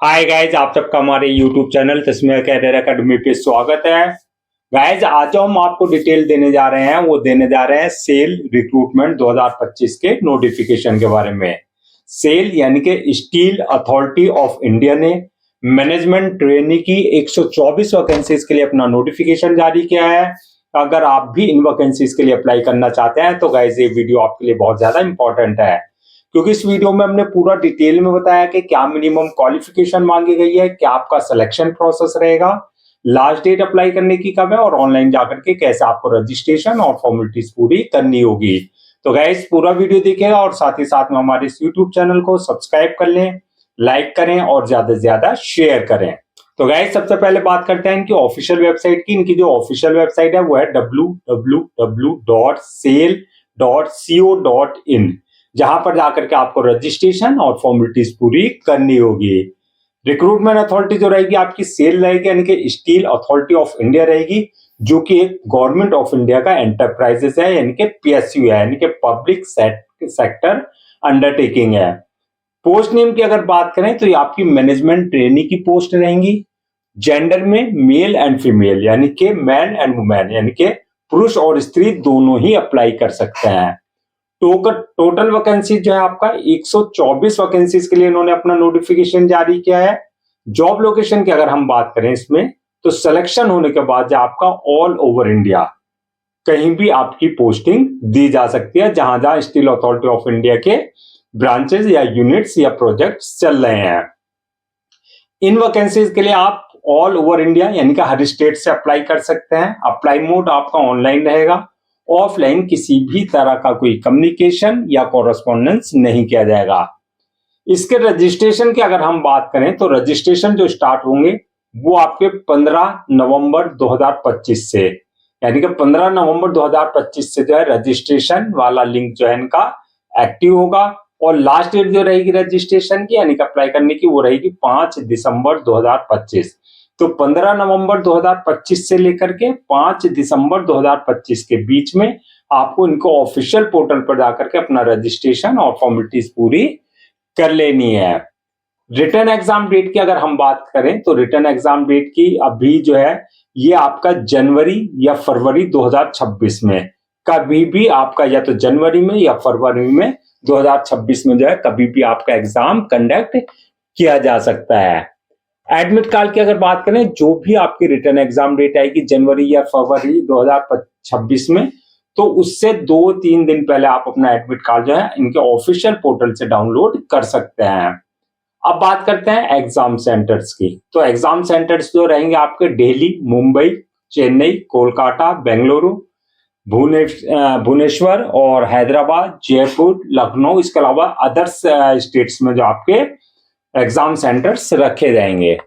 Hi guys, आप सबका हमारे YouTube चैनल तस्मीर कैरियर एकेडमी पे स्वागत है। गाइज, आज जो हम आपको डिटेल देने जा रहे हैं वो देने जा रहे हैं सेल रिक्रूटमेंट 2025 के नोटिफिकेशन के बारे में। सेल यानी कि स्टील अथॉरिटी ऑफ इंडिया ने मैनेजमेंट ट्रेनी की 124 वैकेंसीज के लिए अपना नोटिफिकेशन जारी किया है। अगर आप भी इन वैकेंसीज के लिए अप्लाई करना चाहते हैं तो गाइज ये वीडियो आपके लिए बहुत ज्यादा इंपॉर्टेंट है, क्योंकि इस वीडियो में हमने पूरा डिटेल में बताया कि क्या मिनिमम क्वालिफिकेशन मांगी गई है, क्या आपका सिलेक्शन प्रोसेस रहेगा, लास्ट डेट अप्लाई करने की कब है और ऑनलाइन जाकर के कैसे आपको रजिस्ट्रेशन और फॉर्मेलिटीज पूरी करनी होगी। तो गाइस पूरा वीडियो देखिएगा और साथ ही साथ में हमारे इस यूट्यूब चैनल को सब्सक्राइब कर लें, लाइक करें और ज्यादा से ज्यादा शेयर करें। तो गाइस सबसे पहले बात करते हैं इनकी ऑफिशियल वेबसाइट की। इनकी जो ऑफिशियल वेबसाइट है वो है www.sale.co.in, जहां पर जाकर के आपको रजिस्ट्रेशन और फॉर्मेलिटीज पूरी करनी होगी। रिक्रूटमेंट अथॉरिटी जो रहेगी आपकी सेल रहेगी, यानी कि स्टील अथॉरिटी ऑफ इंडिया रहेगी, जो कि एक गवर्नमेंट ऑफ इंडिया का एंटरप्राइजेस है, यानी कि पीएसयू है, यानी कि पब्लिक सेक्टर अंडरटेकिंग है। पोस्ट नेम की अगर बात करें तो ये आपकी मैनेजमेंट ट्रेनी की पोस्ट रहेंगी। जेंडर में मेल एंड फीमेल, यानी कि मैन एंड वुमेन, यानी कि पुरुष और स्त्री दोनों ही अप्लाई कर सकते हैं। टोटल वैकेंसी जो है आपका 124 वैकेंसीज के लिए इन्होंने अपना नोटिफिकेशन जारी किया है। जॉब लोकेशन की अगर हम बात करें इसमें, तो सिलेक्शन होने के बाद जो आपका ऑल ओवर इंडिया कहीं भी आपकी पोस्टिंग दी जा सकती है, जहां जहां स्टील अथॉरिटी ऑफ इंडिया के ब्रांचेस या यूनिट्स या प्रोजेक्ट्स चल रहे हैं। इन वैकेंसीज के लिए आप ऑल ओवर इंडिया यानी कि हर स्टेट से अप्लाई कर सकते हैं। अप्लाई मोड आपका ऑनलाइन रहेगा, ऑफलाइन किसी भी तरह का कोई कम्युनिकेशन या कॉरेस्पॉन्डेंस नहीं किया जाएगा। इसके रजिस्ट्रेशन की अगर हम बात करें तो रजिस्ट्रेशन जो स्टार्ट होंगे वो आपके 15 नवंबर 2025 से, यानी कि 15 नवंबर 2025 से जो है रजिस्ट्रेशन वाला लिंक जो है इनका एक्टिव होगा। और लास्ट डेट जो रहेगी रजिस्ट्रेशन की यानी कि अप्लाई करने की वो रहेगी 5 दिसंबर 2025। तो 15 नवंबर 2025 से लेकर के 5 दिसंबर 2025 के बीच में आपको इनको ऑफिशियल पोर्टल पर जाकर के अपना रजिस्ट्रेशन और फॉर्मेलिटीज पूरी कर लेनी है। रिटर्न एग्जाम डेट की अगर हम बात करें तो रिटर्न एग्जाम डेट की अभी जो है ये आपका जनवरी या फरवरी 2026 में, कभी भी आपका या तो जनवरी में या फरवरी में 2026 में जो है कभी भी आपका एग्जाम कंडक्ट किया जा सकता है। एडमिट कार्ड की अगर बात करें, जो भी आपकी रिटर्न एग्जाम डेट आएगी जनवरी या फरवरी 2026 में, तो उससे 2-3 दिन पहले आप अपना एडमिट कार्ड जो है इनके ऑफिशियल पोर्टल से डाउनलोड कर सकते हैं। अब बात करते हैं एग्जाम सेंटर्स की। तो एग्जाम सेंटर्स जो रहेंगे आपके दिल्ली, मुंबई, चेन्नई, कोलकाता, बेंगलुरु, भुवनेश्वर और हैदराबाद, जयपुर, लखनऊ, इसके अलावा अदर्स स्टेट्स में जो आपके एग्जाम सेंटर्स रखे जाएंगे।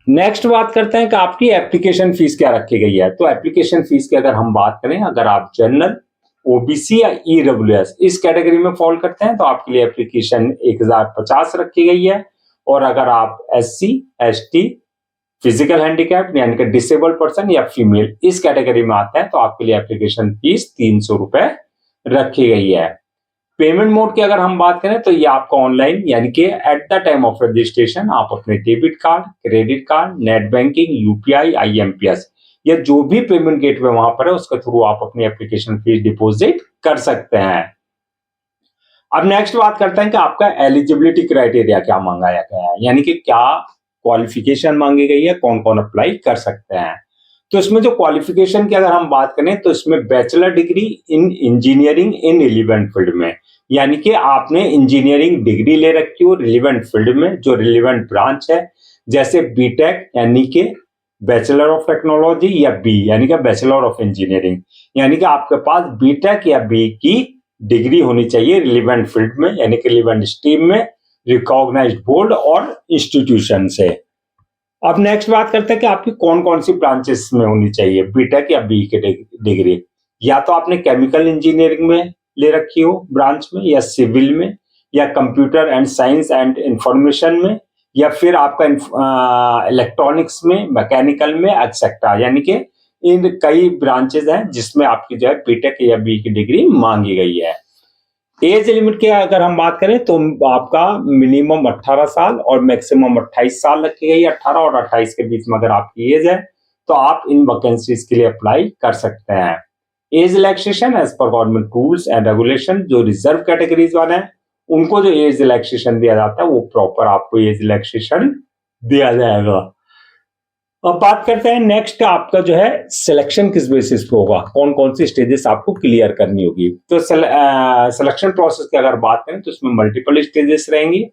नेक्स्ट बात करते हैं कि आपकी एप्लीकेशन फीस क्या रखी गई है। तो एप्लीकेशन फीस की अगर हम बात करें, अगर आप जनरल, ओबीसी या ईडब्ल्यूएस इस कैटेगरी में फॉल करते हैं तो आपके लिए एप्लीकेशन 1050 रखी गई है। और अगर आप एससी, एसटी, फिजिकल हैंडीकैप यानी कि डिसेबल्ड पर्सन या फीमेल इस कैटेगरी में आते हैं तो आपके लिए एप्लीकेशन फीस 300 रुपए रखी गई है। पेमेंट मोड की अगर हम बात करें तो ये आपका ऑनलाइन, यानी कि at the time of registration आप अपने debit card, credit card, net banking, UPI, IMPS या जो भी पेमेंट गेटवे वहां पर है उसके थ्रू आप अपनी एप्लीकेशन फीस डिपॉजिट कर सकते हैं। अब नेक्स्ट बात करते हैं कि आपका एलिजिबिलिटी क्राइटेरिया क्या मांगा गया है, यानी कि क्या क्वालिफिकेशन मांगी गई है, कौन कौन अप्लाई कर सकते हैं। तो इसमें जो क्वालिफिकेशन की अगर हम बात करें तो इसमें bachelor degree in engineering in relevant field में, यानी कि आपने इंजीनियरिंग डिग्री ले रखी हो रिलेवेंट फील्ड में, जो रिलेवेंट ब्रांच है, जैसे बीटेक यानी कि बैचलर ऑफ टेक्नोलॉजी या बी यानी कि बैचलर ऑफ इंजीनियरिंग, यानी कि आपके पास बीटेक या बी की डिग्री होनी चाहिए रिलेवेंट फील्ड में, यानी कि रिलेवेंट स्ट्रीम में, रिकॉग्नाइज्ड बोर्ड और इंस्टीट्यूशन से। अब नेक्स्ट बात करते हैं कि आपकी कौन कौन सी ब्रांचेस में होनी चाहिए बीटेक या बी की डिग्री। या तो आपने केमिकल इंजीनियरिंग में ले रखी हो ब्रांच में, या सिविल में, या computer and science and information में, या फिर आपका इलेक्ट्रॉनिक्स में, मैकेनिकल में, एक्सेट्रा, यानी कि इन कई ब्रांचेस हैं जिसमें आपकी जो है बीटेक या बी की डिग्री मांगी गई है। एज लिमिट की अगर हम बात करें तो आपका मिनिमम 18 साल और मैक्सिमम 28 साल रखी गई है। 18 और 28 के बीच में अगर आपकी एज है तो आप इन वैकेंसीज के लिए अप्लाई कर सकते हैं। Age relaxation as per government rules and regulation, जो रिजर्व कैटेगरीज वाले हैं उनको जो एज रिलैक्सेशन दिया जाता है वो प्रॉपर आपको एज रिलैक्सेशन दिया जाएगा। अब बात करते हैं नेक्स्ट, आपका जो है सिलेक्शन किस बेसिस पे होगा, कौन कौन सी स्टेजेस आपको क्लियर करनी होगी। तो सिलेक्शन प्रोसेस की अगर बात करें तो इसमें मल्टीपल स्टेजेस रहेंगी।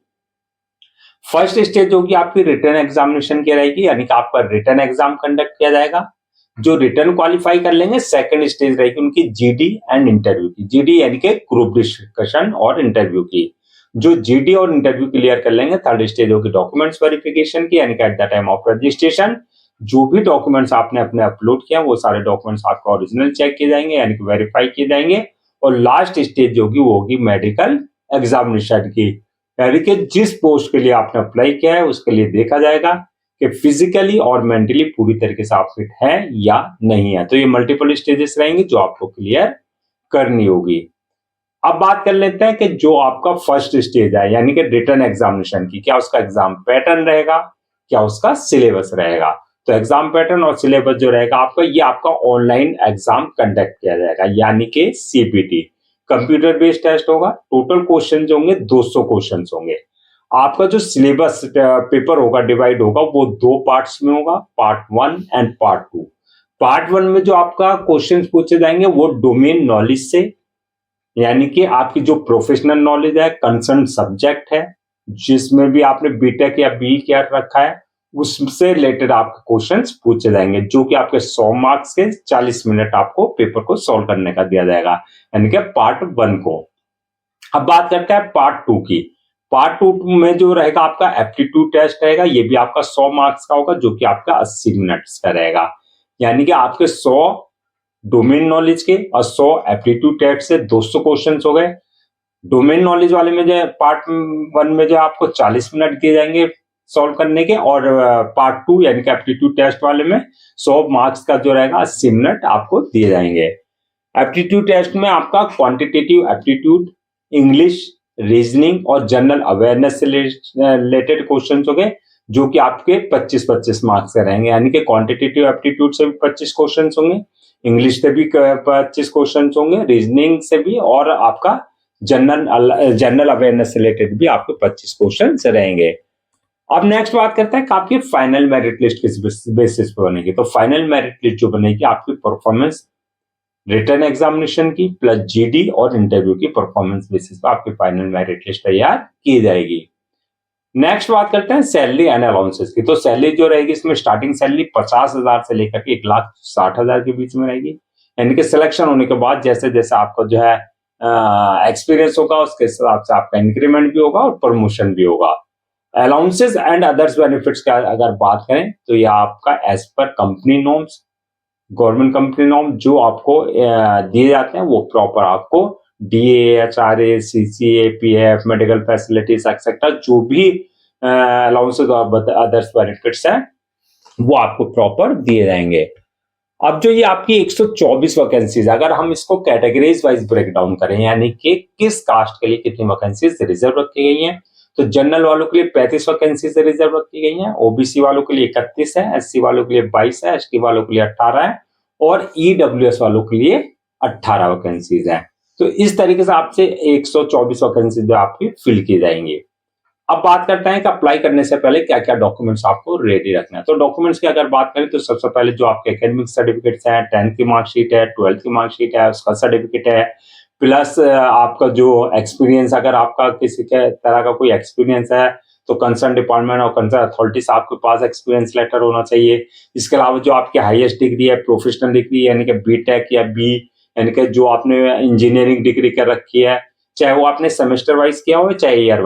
फर्स्ट स्टेज होगी आपकी रिटन एग्जामिनेशन की रहेगी, यानी कि आपका रिटन एग्जाम कंडक्ट किया जाएगा। जो रिटर्न क्वालिफाई कर लेंगे सेकंड स्टेज रहेगी उनकी जीडी एंड इंटरव्यू की। जीडी यानी कि ग्रुप डिस्कशन और इंटरव्यू की। जो जीडी और इंटरव्यू क्लियर कर लेंगे थर्ड स्टेज होगी डॉक्यूमेंट्स वेरिफिकेशन की, यानी कि at the time of registration जो भी डॉक्यूमेंट्स आपने अपने अपलोड किया वो सारे डॉक्यूमेंट्स आपका ओरिजिनल चेक किए जाएंगे, यानी कि वेरीफाई किए जाएंगे। और लास्ट स्टेज जो होगी वो होगी मेडिकल एग्जामिनेशन की, यानी कि जिस पोस्ट के लिए आपने अप्लाई किया है उसके लिए देखा जाएगा कि फिजिकली और मेंटली पूरी तरीके से आप फिट है या नहीं है। तो ये मल्टीपल स्टेजेस रहेंगी जो आपको क्लियर करनी होगी। अब बात कर लेते हैं कि जो आपका फर्स्ट स्टेज है यानी कि रिटन एग्जामिनेशन की, क्या उसका एग्जाम पैटर्न रहेगा, क्या उसका सिलेबस रहेगा। तो एग्जाम पैटर्न और सिलेबस जो रहेगा आपका, ये आपका ऑनलाइन एग्जाम कंडक्ट किया जाएगा, यानी कि सीपीटी कंप्यूटर बेस्ड टेस्ट होगा। टोटल क्वेश्चन जो होंगे 200 क्वेश्चन होंगे। आपका जो सिलेबस पेपर होगा डिवाइड होगा वो दो पार्ट्स में होगा, पार्ट 1 एंड पार्ट 2। पार्ट 1 में जो आपका क्वेश्चन पूछे जाएंगे वो डोमेन नॉलेज से, यानी कि आपकी जो प्रोफेशनल नॉलेज है, कंसर्न सब्जेक्ट है जिसमें भी आपने बीटेक या बी किया रखा है उससे रिलेटेड आपके क्वेश्चंस पूछे जाएंगे, जो कि आपके 100 मार्क्स के 40 मिनट आपको पेपर को सॉल्व करने का दिया जाएगा, यानी कि पार्ट 1 को। अब बात करते हैं पार्ट 2 की। पार्ट 2 में जो रहेगा आपका एप्टीट्यूड टेस्ट रहेगा, ये भी आपका 100 मार्क्स का होगा, जो कि आपका 80 मिनट्स का रहेगा, यानी कि आपके 100 डोमेन नॉलेज के और 100 एप्टीट्यूड टेस्ट से 200 क्वेश्चन हो गए। डोमेन नॉलेज वाले में जो पार्ट 1 में जो आपको 40 मिनट दिए जाएंगे सॉल्व करने के, और पार्ट 2 यानी कि एप्टीट्यूड टेस्ट वाले में 100 मार्क्स का जो रहेगा 80 मिनट आपको दिए जाएंगे। एप्टीट्यूड टेस्ट में आपका क्वांटिटेटिव एप्टीट्यूड, इंग्लिश, रीजनिंग और जनरल अवेयरनेस से रिलेटेड क्वेश्चन हो गए, जो कि आपके 25-25 मार्क्स के रहेंगे, यानी कि क्वांटिटेटिव एप्टीट्यूड से भी 25 क्वेश्चन होंगे, इंग्लिश से भी 25 क्वेश्चन होंगे, रीजनिंग से भी, और आपका जनरल अवेयरनेस से रिलेटेड भी आपके 25 क्वेश्चन रहेंगे। अब नेक्स्ट बात करते हैं कि आपकी फाइनल मेरिट लिस्ट किस बेसिस पे बनेगी। तो फाइनल मेरिट लिस्ट जो बनेगी आपकी परफॉर्मेंस रिटन एग्जामिनेशन की प्लस जीडी और इंटरव्यू की परफॉर्मेंस बेसिस पे आपकी फाइनल मेरिट लिस्ट तैयार की जाएगी। नेक्स्ट बात करते हैं सैलरी एंड अलाउंसेस की। तो सैलरी जो रहेगी इसमें स्टार्टिंग सैलरी 50,000 से लेकर के 1,60,000 के बीच में रहेगी, यानी कि सिलेक्शन होने के बाद जैसे जैसे आपका जो है एक्सपीरियंस होगा उसके हिसाब से आपका इंक्रीमेंट भी होगा और प्रमोशन भी होगा। अलाउंसेस एंड अदर्स बेनिफिट्स का अगर बात करें तो ये आपका as per company norms, government company norm जो आपको दिए जाते हैं वो प्रॉपर आपको DA, HRA, CCA, PF, medical facilities etcetera जो भी अलाउंसेस और अदर्स बेनिफिट्स हैं वो आपको प्रॉपर दिए जाएंगे। अब जो ये आपकी 124 वैकेंसीज, अगर हम इसको कैटेगरीज वाइज ब्रेक डाउन करें, यानी कि किस कास्ट के लिए कितनी वैकेंसीज रिजर्व रखी गई हैं, तो जनरल वालों के लिए 35 वैकेंसीज रिजर्व रखी गई हैं, ओबीसी वालों के लिए 31 है, एससी वालों के लिए 22 है, एसटी वालों के लिए 18 है और ईडब्ल्यूएस वालों के लिए 18 वैकेंसीज हैं। तो इस तरीके से आपसे 124 वैकेंसीज आपकी फिल की जाएंगी। अब बात करते हैं कि अप्लाई करने से पहले क्या क्या डॉक्यूमेंट्स आपको रेडी रखना है। तो डॉक्यूमेंट्स की अगर बात करें तो सबसे पहले जो आपके एकेडमिक सर्टिफिकेट्स हैं, 10th की मार्कशीट है, 12th की मार्कशीट है, उसका सर्टिफिकेट है, प्लस आपका जो एक्सपीरियंस, अगर आपका किसी के तरह का कोई एक्सपीरियंस है तो कंसर्न डिपार्टमेंट और कंसर्न अथॉरिटी से आपके पास एक्सपीरियंस लेटर होना चाहिए। इसके अलावा जो आपकी हाईएस्ट डिग्री है, प्रोफेशनल डिग्री यानी कि बीटेक या बी, यानी कि जो आपने इंजीनियरिंग डिग्री कर रखी है, चाहे वो आपने सेमेस्टर वाइज किया हो चाहे ईयर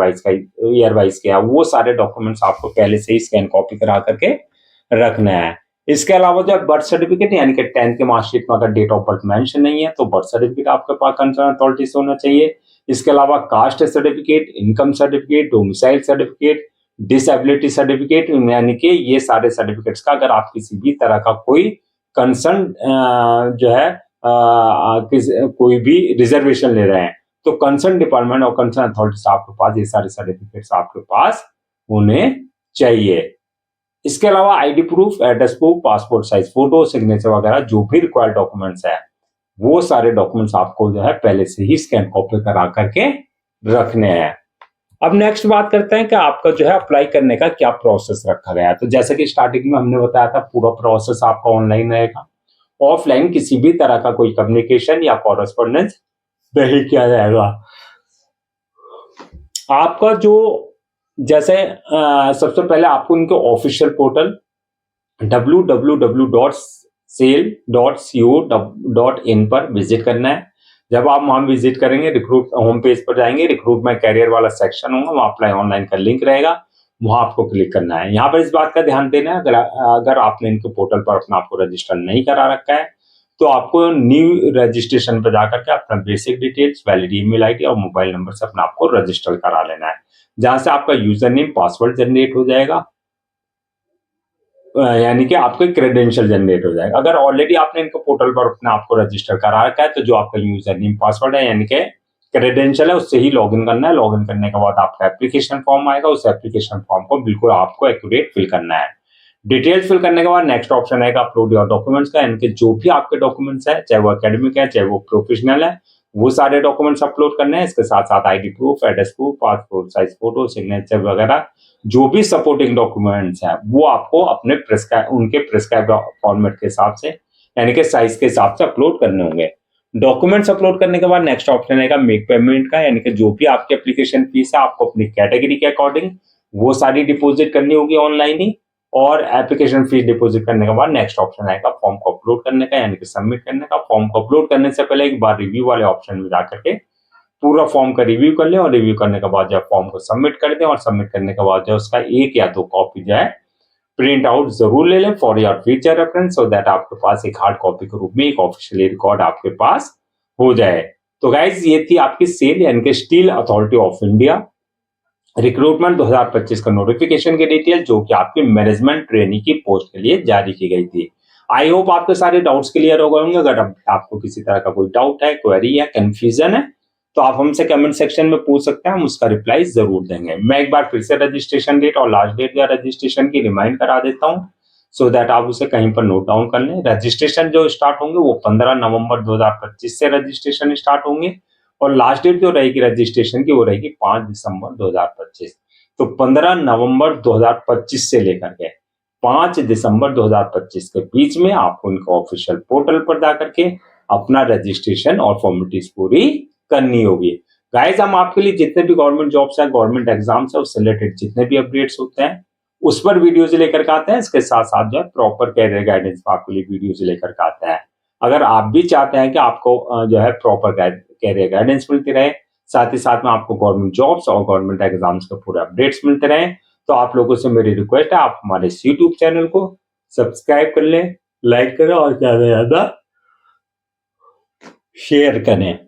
वाइज किया, वो सारे डॉक्यूमेंट्स आपको पहले से ही स्कैन कॉपी करा करके रखना है। इसके अलावा जो बर्थ सर्टिफिकेट यानी कि 10th के मार्कशीट में अगर डेट ऑफ बर्थ मेंशन नहीं है तो बर्थ सर्टिफिकेट आपके पास कंसर्न अथॉरिटी से होना चाहिए। इसके अलावा caste certificate, income certificate, domicile certificate, disability certificate, यानी कि ये सारे सर्टिफिकेट्स का अगर आप किसी भी तरह का कोई कंसर्न जो है कोई भी रिजर्वेशन ले रहे हैं तो कंसर्न डिपार्टमेंट और कंसर्न अथॉरिटी से आपके पास ये सारे सर्टिफिकेट्स आपके पास होने चाहिए। इसके अलावा ID proof, address proof, passport size photo, signature वगैरह जो भी रिक्वायर्ड डॉक्यूमेंट्स है वो सारे डॉक्यूमेंट्स आपको जो है पहले से ही स्कैन कॉपी करा करके रखने हैं। अब नेक्स्ट बात करते हैं कि आपका जो है अप्लाई करने का क्या प्रोसेस रखा गया है। तो जैसे कि स्टार्टिंग में हमने बताया था पूरा प्रोसेस आपका ऑनलाइन रहेगा, ऑफलाइन किसी भी तरह का कोई कम्युनिकेशन या कॉरेस्पॉन्डेंस नहीं किया जाएगा। आपका जो जैसे सबसे पहले आपको इनके ऑफिशियल पोर्टल www.sale.co.in पर विजिट करना है। जब आप वहां विजिट करेंगे, रिक्रूट होम पेज पर जाएंगे, रिक्रूटमेंट कैरियर वाला सेक्शन होगा, वहां अप्लाई ऑनलाइन का लिंक रहेगा, वहां आपको क्लिक करना है। यहाँ पर इस बात का ध्यान देना है, अगर आपने इनके पोर्टल पर अपना आपको रजिस्टर नहीं करा रखा है तो आपको न्यू रजिस्ट्रेशन पर जाकर के अपना basic details, valid email ID और मोबाइल नंबर से अपना आपको रजिस्टर करा लेना है, जहां से आपका यूजर नेम पासवर्ड जनरेट हो जाएगा, यानी कि आपके क्रेडेंशियल जनरेट हो जाएगा। अगर ऑलरेडी आपने इनके पोर्टल पर अपने आपको रजिस्टर करा रखा है तो जो आपका यूजर नेम पासवर्ड है यानी कि क्रेडेंशियल है उससे ही लॉगिन करना है। लॉगिन करने के बाद आपका एप्लीकेशन फॉर्म आएगा, उस एप्लीकेशन फॉर्म को बिल्कुल आपको एक्यूरेट फिल करना है। डिटेल्स फिल करने के बाद नेक्स्ट ऑप्शन आएगा अपलोड योर डॉक्यूमेंट्स का, यानी कि जो भी आपके डॉक्यूमेंट्स है, चाहे वो एकेडमिक है चाहे वो प्रोफेशनल है, वो सारे डॉक्यूमेंट्स अपलोड करने हैं। इसके साथ साथ ID proof, address proof, passport size photo, signature वगैरह जो भी सपोर्टिंग डॉक्यूमेंट्स हैं वो आपको अपने उनके प्रिस्क्राइब फॉर्मेट के हिसाब से यानी कि साइज के हिसाब से अपलोड करने होंगे। डॉक्यूमेंट्स अपलोड करने के बाद नेक्स्ट ऑप्शन आएगा मेक पेमेंट का, यानी कि जो भी आपकी एप्लीकेशन फीस है आपको अपनी कैटेगरी के अकॉर्डिंग वो सारी डिपॉजिट करनी होगी ऑनलाइन ही। और एप्लीकेशन फीस डिपॉजिट करने के बाद नेक्स्ट ऑप्शन आएगा फॉर्म को अपलोड करने का, यानी कि सबमिट करने का। फॉर्म को अपलोड करने से पहले एक बार रिव्यू वाले ऑप्शन में जाकर के पूरा फॉर्म का रिव्यू कर लें और रिव्यू करने के बाद जब फॉर्म को सबमिट कर दें और सबमिट करने के बाद जो उसका 1 या 2 कॉपी जो है प्रिंट आउट जरूर ले लें for your future reference, so that आपके पास एक हार्ड कॉपी के रूप में एक ऑफिशियली रिकॉर्ड आपके पास हो जाए। तो गाइज ये थी आपकी सेल यानी कि steel authority of India recruitment 2025 का नोटिफिकेशन की डिटेल जो कि आपके मैनेजमेंट ट्रेनी की पोस्ट के लिए जारी की गई थी। आई होप आपके सारे डाउट्स क्लियर हो गए होंगे। अगर आपको किसी तरह का कोई डाउट है, क्वेरी है, कंफ्यूजन है तो आप हमसे कमेंट सेक्शन में पूछ सकते हैं, हम उसका रिप्लाई जरूर देंगे। मैं एक बार फिर से रजिस्ट्रेशन डेट और लास्ट डेट या रजिस्ट्रेशन की रिमाइंड करा देता हूं सो दैट आप उसे कहीं पर नोट डाउन कर लें। रजिस्ट्रेशन जो स्टार्ट होंगे वो 15 नवंबर 2025 से रजिस्ट्रेशन स्टार्ट होंगे और लास्ट डेट जो रहेगी रजिस्ट्रेशन की वो रहेगी 5 दिसंबर 2025। तो 15 नवंबर 2025 से लेकर के 5 दिसंबर 2025 के बीच में आपको उनका ऑफिशियल पोर्टल पर जाकर के अपना रजिस्ट्रेशन और फॉर्मेलिटीज पूरी करनी होगी। गाइस हम आपके लिए जितने भी गवर्नमेंट जॉब्स हैं, गवर्नमेंट एग्जाम्स है उससे रिलेटेड जितने भी अपडेट्स होते हैं उस पर वीडियोज लेकर के आते हैं। इसके साथ साथ जो है प्रॉपर कैरियर गाइडेंस आपके लिए वीडियोज लेकर के आते हैं। अगर आप भी चाहते हैं कि आपको जो है प्रॉपर कैरियर गाइडेंस मिलती रहे, साथ ही साथ में आपको गवर्नमेंट जॉब्स और गवर्नमेंट एग्जाम्स के पूरे अपडेट्स मिलते रहे, तो आप लोगों से मेरी रिक्वेस्ट है आप हमारे यूट्यूब चैनल को सब्सक्राइब कर लें, लाइक करें और ज्यादा से ज्यादा शेयर करें।